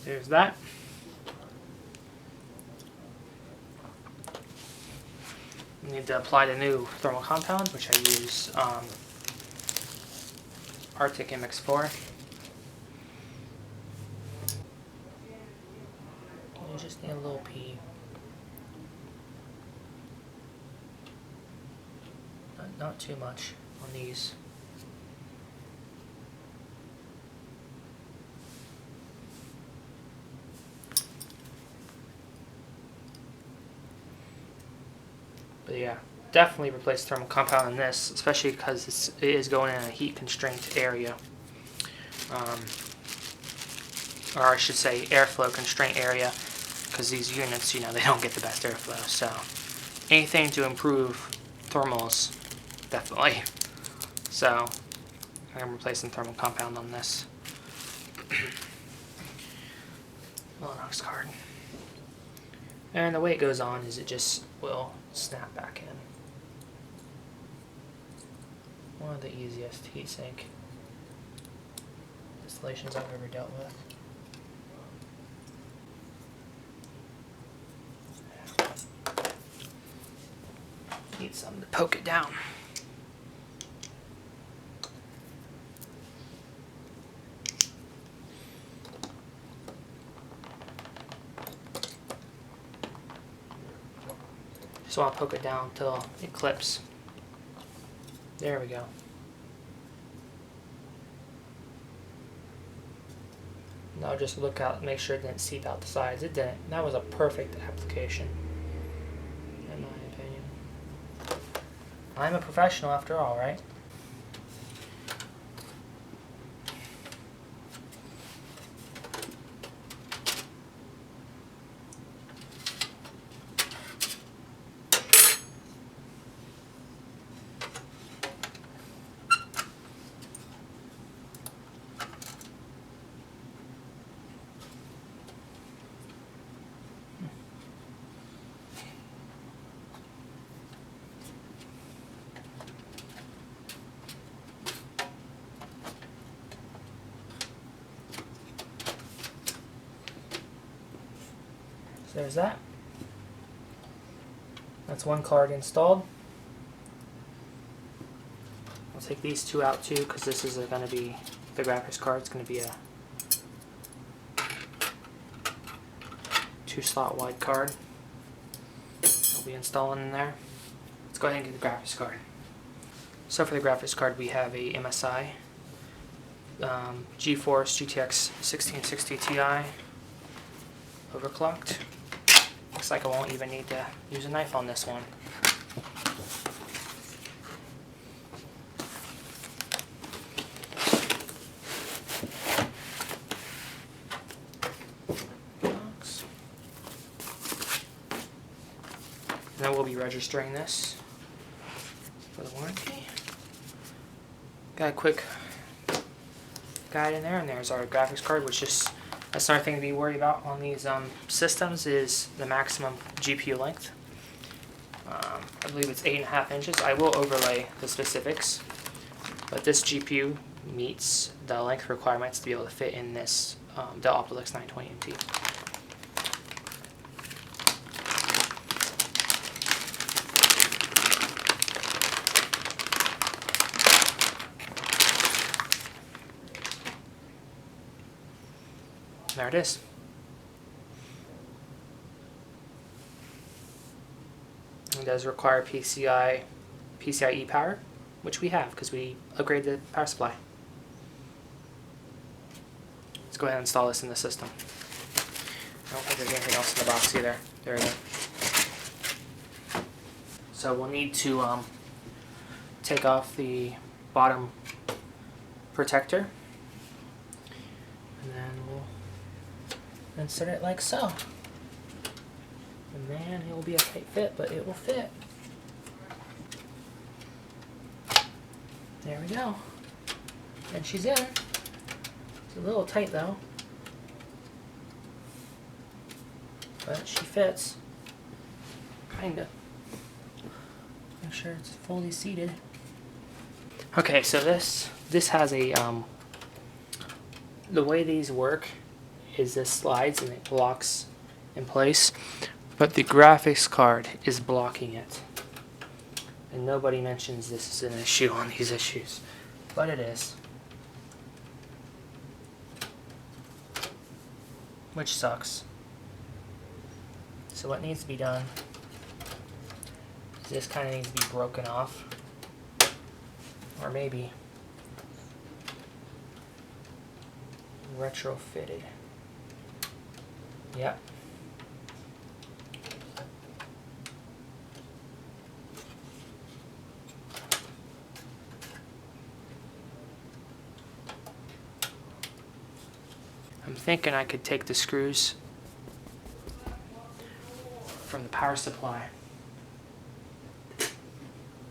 There's that. We need to apply the new thermal compound, which I use Arctic MX4. You just need a little pee. Not too much on these. But yeah, definitely replace thermal compound in this, especially because it is going in a heat constrained area. Or I should say airflow constraint area, because these units, you know, they don't get the best airflow. So anything to improve thermals, definitely. So I'm replacing thermal compound on this Mellanox card. And the way it goes on is it just will snap back in. One of the easiest heatsink installations I've ever dealt with. Need something to poke it down. Just want to poke it down until it clips. There we go. Now just look out, make sure it didn't seep out the sides. It didn't. That was a perfect application, in my opinion. I'm a professional after all, right? So there's that. That's one card installed. I'll take these two out too, because this is going to be the graphics card. It's going to be a 2-slot wide card. I'll be installing in there. Let's go ahead and get the graphics card. So for the graphics card, we have a MSI. GeForce GTX 1660 Ti overclocked. Looks like I won't even need to use a knife on this one. And then we'll be registering this for the warranty. Got a quick guide in there, and there's our graphics card, which is that's another thing to be worried about on these systems is the maximum GPU length. I believe it's 8.5 inches. I will overlay the specifics, but this GPU meets the length requirements to be able to fit in this Dell OptiPlex 920MT. There it is. It does require PCIe power, which we have because we upgraded the power supply. Let's go ahead and install this in the system. I don't think there's anything else in the box either. There we go. So we'll need to take off the bottom protector, and then we'll insert it like so. And man, it will be a tight fit, but it will fit. There we go. And she's in. It's a little tight though, but she fits. Kinda. Make sure it's fully seated. Okay, so this has a the way these work is this slides and it locks in place, but the graphics card is blocking it, and nobody mentions this is an issue on these issues, but it is, which sucks. So what needs to be done is this kind of needs to be broken off, or maybe retrofitted. Yep. I'm thinking I could take the screws from the power supply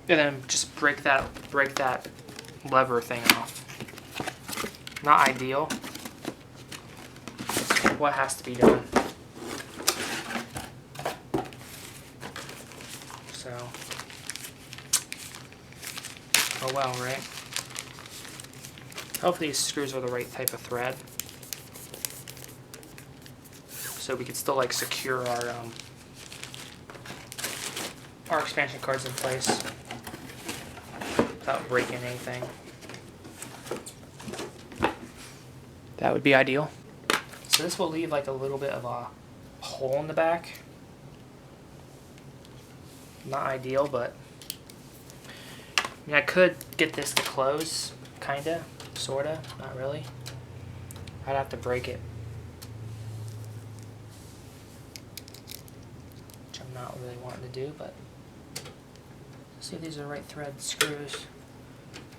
and then just break that lever thing off. Not ideal. What has to be done. So, oh well, right? Hopefully these screws are the right type of thread, so we can still like secure our expansion cards in place without breaking anything. That would be ideal. So this will leave like a little bit of a hole in the back. Not ideal, but I mean, I could get this to close, kinda, sorta, not really. I'd have to break it, which I'm not really wanting to do, but let's see if these are the right thread screws.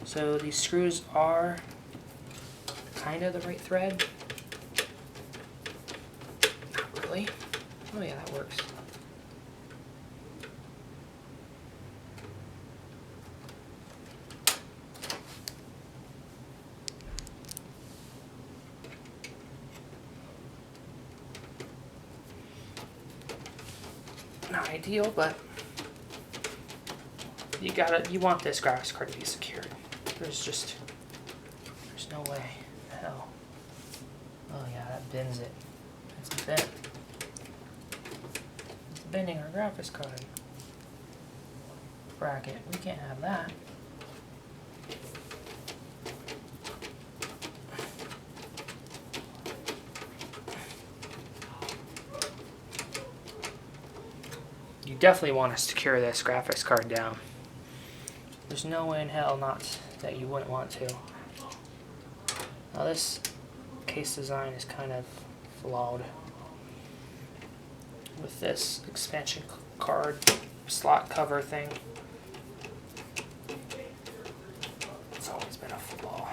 So these screws are kinda the right thread. Not really. Oh yeah, that works. Not ideal, but you want this graphics card to be secured. There's no way. Hell. Oh yeah, that bends it. It's bent. It's bending our graphics card bracket. We can't have that. You definitely want to secure this graphics card down. There's no way in hell not that you wouldn't want to. Now this case design is kind of flawed with this expansion card slot cover thing. It's always been a flaw.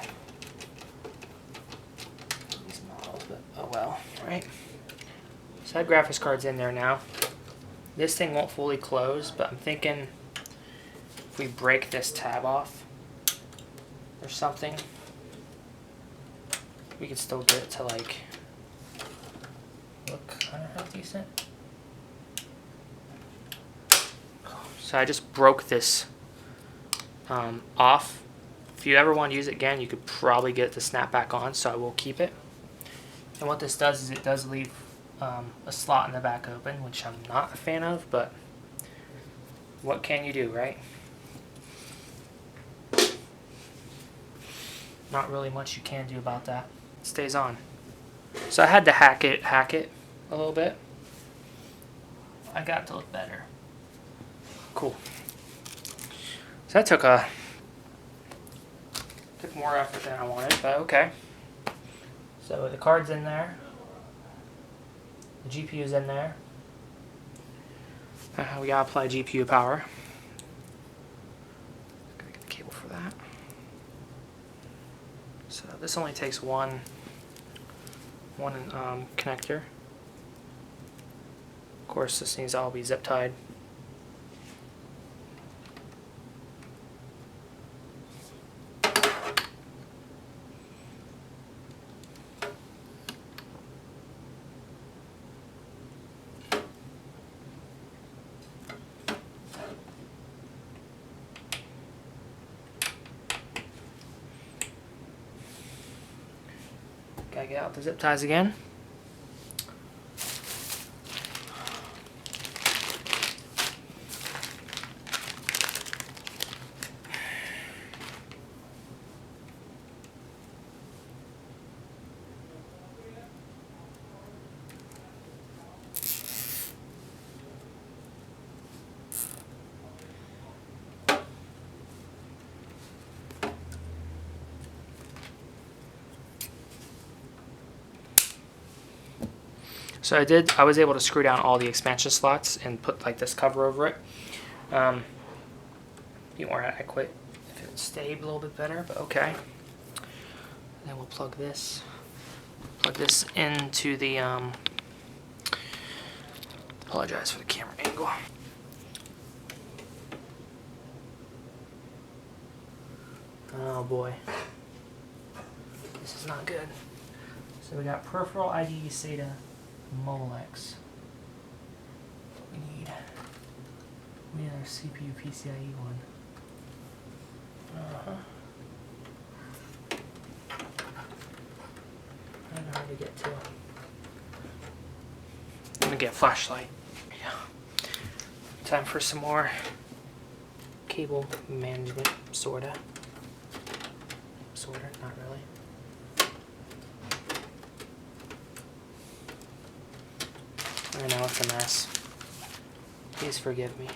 These models, but oh well, right? So I have graphics cards in there now. This thing won't fully close, but I'm thinking if we break this tab off or something, we could still get it to like look kind of half decent. So I just broke this off. If you ever want to use it again, you could probably get it to snap back on, so I will keep it. And what this does is it does leave a slot in the back open, which I'm not a fan of, but what can you do, right? Not really much you can do about that. It stays on. So I had to hack it a little bit. I got it to look better. Cool. So that took more effort than I wanted, but okay. So the card's in there. The GPU's in there. We gotta apply GPU power. Gotta get the cable for that. So this only takes one connector. Of course, this needs to all be zip tied. Gotta get out the zip ties again. So I was able to screw down all the expansion slots and put like this cover over it. Be more adequate if it stayed a little bit better, but okay. And then we'll plug this into the, apologize for the camera angle. Oh boy, this is not good. So we got peripheral IDE SATA Mellanox. We need our CPU PCIe one. Kind of hard to get to. I'm gonna get a flashlight. Yeah. Time for some more cable management, sorta. Sorta, not really. I know it's a mess. Please forgive me.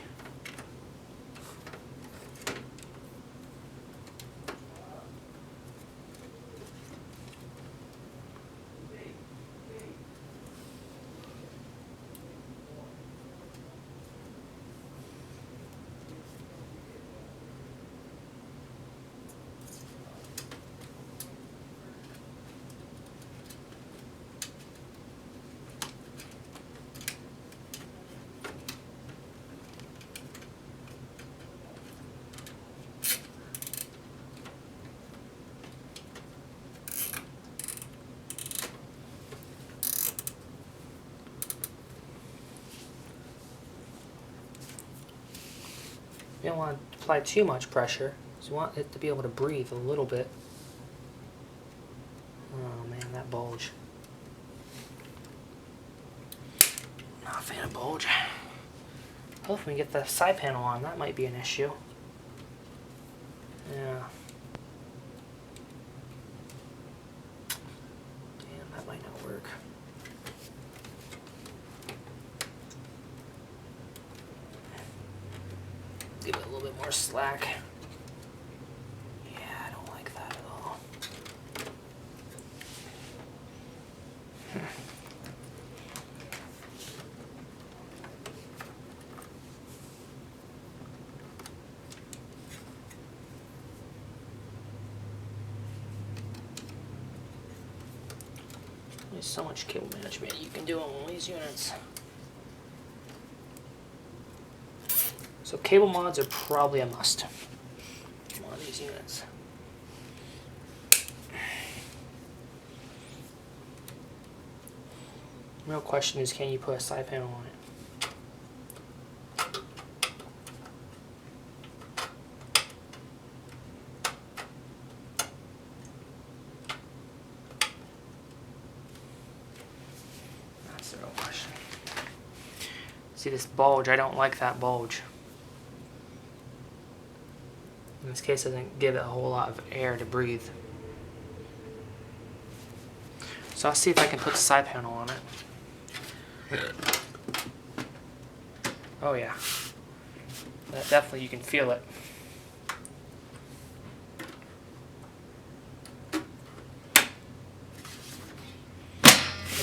You don't want to apply too much pressure, so you want it to be able to breathe a little bit. Oh man, that bulge. Not a fan of bulge. Hopefully we get the side panel on, that might be an issue. Yeah. Damn, that might not work. Give it a little bit more slack. Yeah, I don't like that at all. There's so much cable management you can do on these units. So cable mods are probably a must on these units. Real question is, can you put a side panel on it? That's the real question. See this bulge? I don't like that bulge. In this case, it doesn't give it a whole lot of air to breathe. So I'll see if I can put the side panel on it. Oh yeah, that definitely, you can feel it.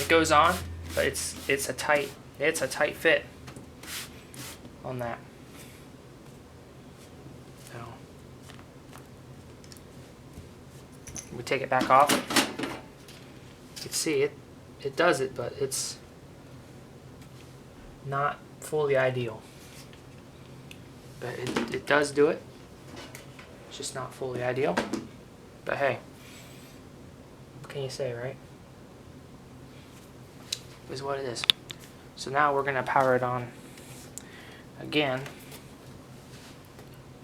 It goes on, but it's a tight fit on that. So we take it back off. You can see it does it, but it's not fully ideal. But it does do it. It's just not fully ideal. But hey, what can you say, right? It is what it is. So now we're gonna power it on again,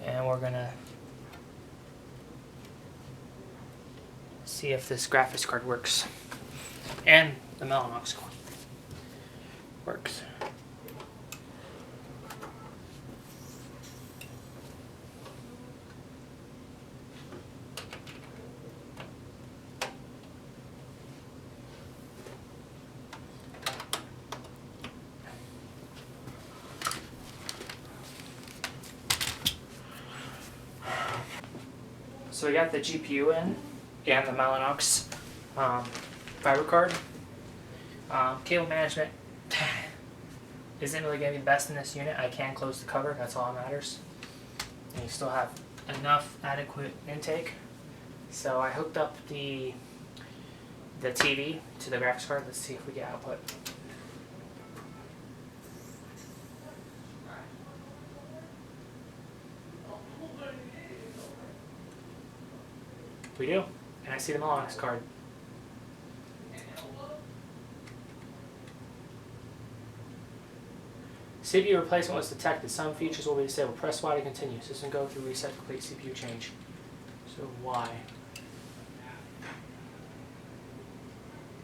and we're gonna see if this graphics card works, and the Mellanox card works. So we got the GPU in and the Mellanox fiber card. Cable management isn't really going to be the best in this unit. I can close the cover, that's all that matters. And you still have enough adequate intake. So I hooked up the TV to the graphics card. Let's see if we get output. We do, and I see the Mellanox card. CPU replacement was detected. Some features will be disabled. Press Y to continue. System go through reset to complete CPU change. So Y.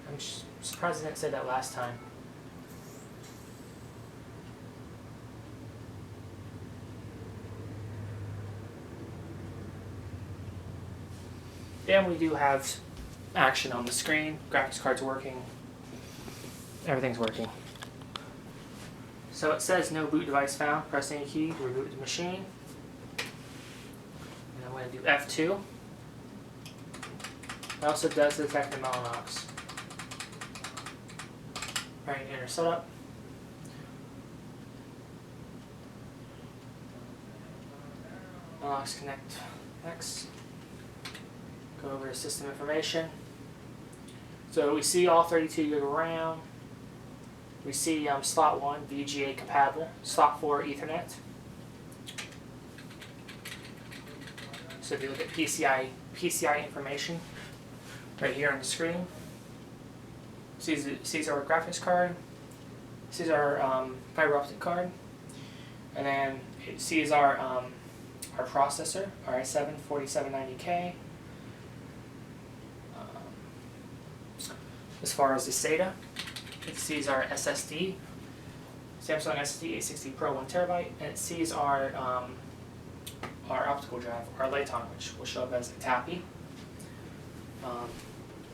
I'm surprised I didn't say that last time. Then we do have action on the screen. Graphics card's working. Everything's working. So it says no boot device found. Press any key to reboot the machine. And I'm going to do F2. It also does detect the Mellanox. Right, enter setup. Mellanox connect X. Go over to system information. So we see all 32 gig of RAM. We see slot 1 VGA compatible, slot 4 Ethernet. So if you look at PCI information right here on the screen, sees our graphics card, sees our fiber optic card, and then it sees our processor, our i7-4790K. As far as the SATA, it sees our SSD, Samsung SSD A60 Pro 1TB, and it sees our optical drive, our Laton, which will show up as a TAPI. And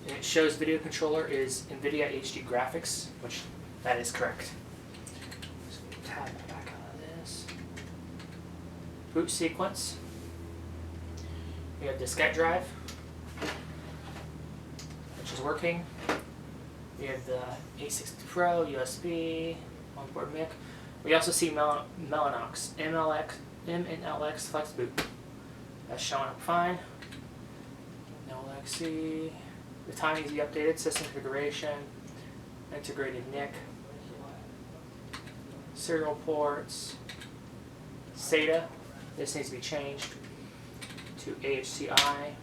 it shows video controller is NVIDIA HD graphics, which that is correct. So tab back out of this. Boot sequence. We have diskette drive, which is working. We have the A60 Pro, USB, onboard mic. We also see Mellanox, MNLX Flex Boot. That's showing up fine. No LXC. The timing is the updated system configuration. integrated NIC, serial ports, SATA. This needs to be changed to AHCI.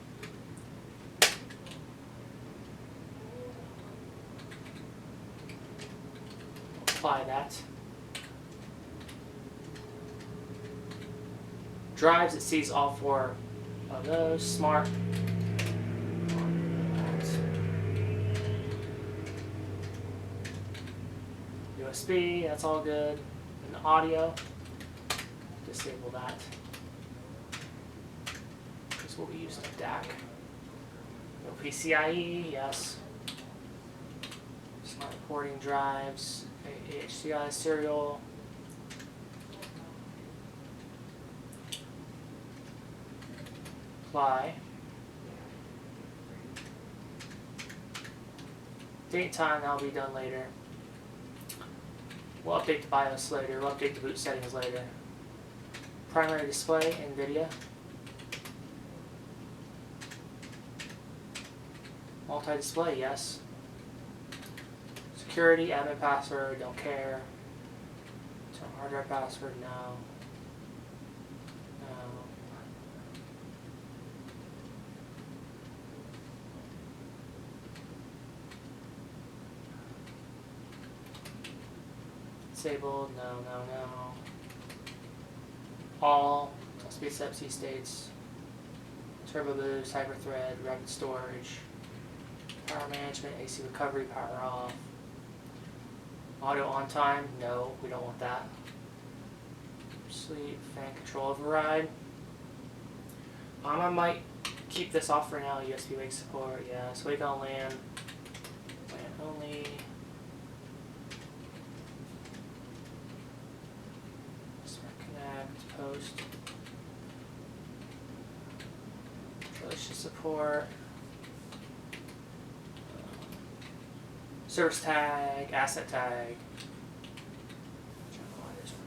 Apply that. Drives, it sees all 4 of those. Smart. USB, that's all good. And audio, disable that. This is what we use in DAC. No PCIe, yes. Smart porting drives, HCI serial. Apply. Date and time, that'll be done later. We'll update the BIOS later, we'll update the boot settings later. Primary display, NVIDIA. Multi-display, yes. Security, admin password, don't care. Hard drive password, no. No. Disabled, no. All speed step C states, turbo boost, hyperthread, rapid storage, power management, AC recovery, power off, auto on time, no, we don't want that. Sleep, fan control override. I might keep this off for now. USB wake support, yes. Wake on LAN, LAN only. Post, relation support, service tag, asset tag.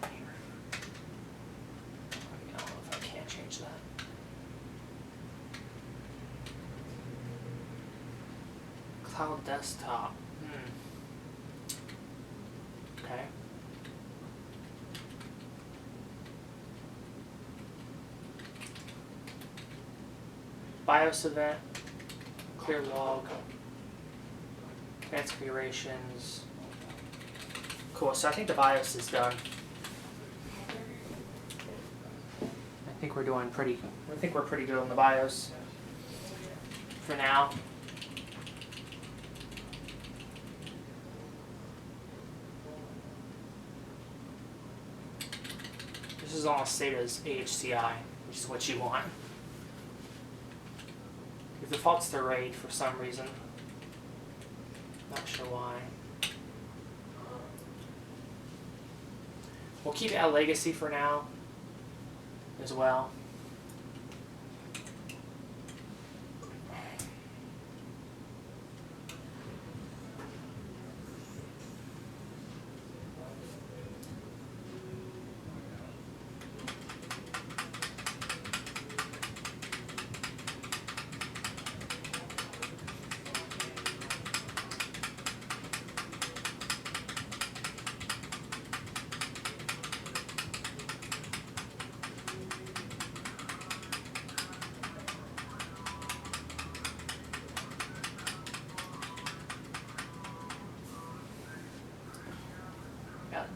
I don't know if I can change that. Cloud desktop. Okay. BIOS event, clear log, advanced configurations. Cool, so I think the BIOS is done. I think we're pretty good on the BIOS for now. This is all SATA's AHCI, which is what you want. It defaults to RAID for some reason. Not sure why. We'll keep it at legacy for now as well.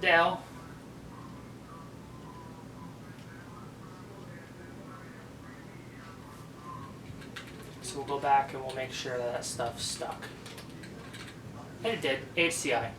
Dell. So we'll go back and we'll make sure that stuff's stuck. And it did. HCI.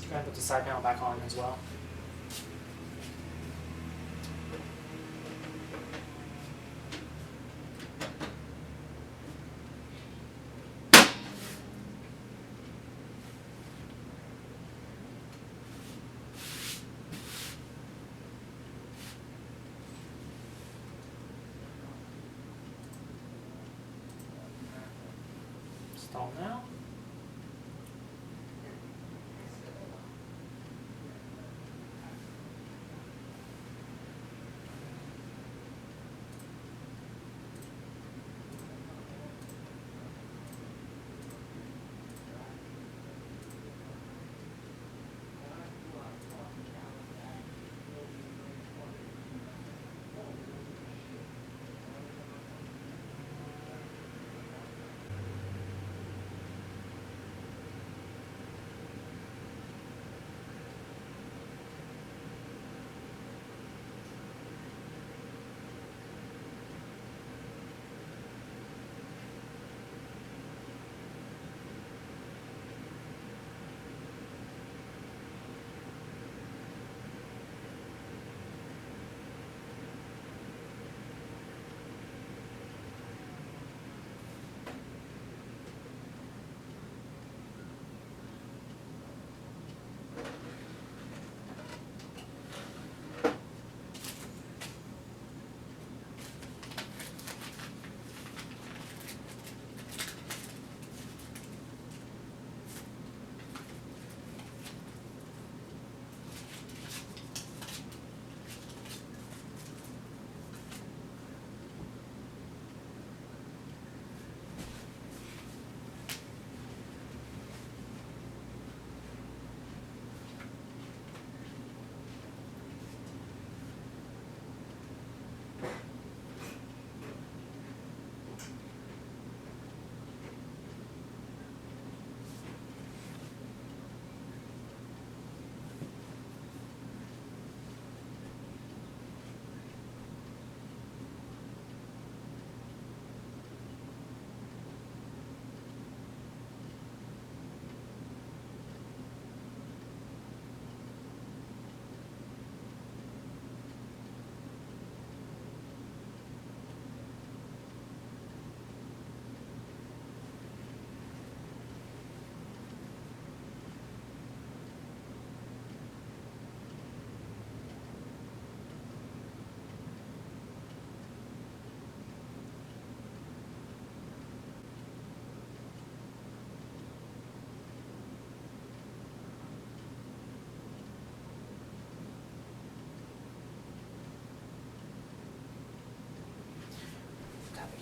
You're going to put the side panel back on as well. Install now.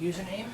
Username.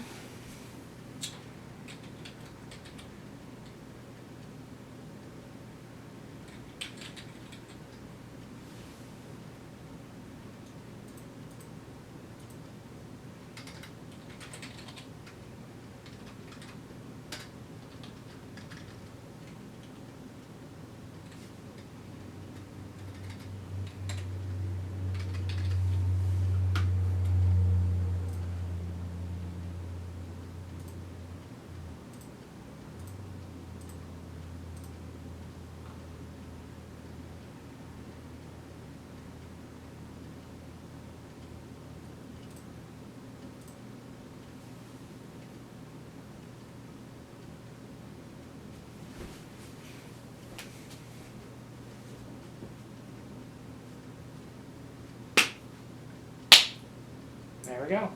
There we go.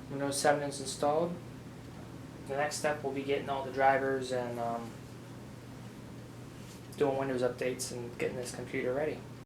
Windows 7 is installed. The next step will be getting all the drivers and doing Windows updates and getting this computer ready.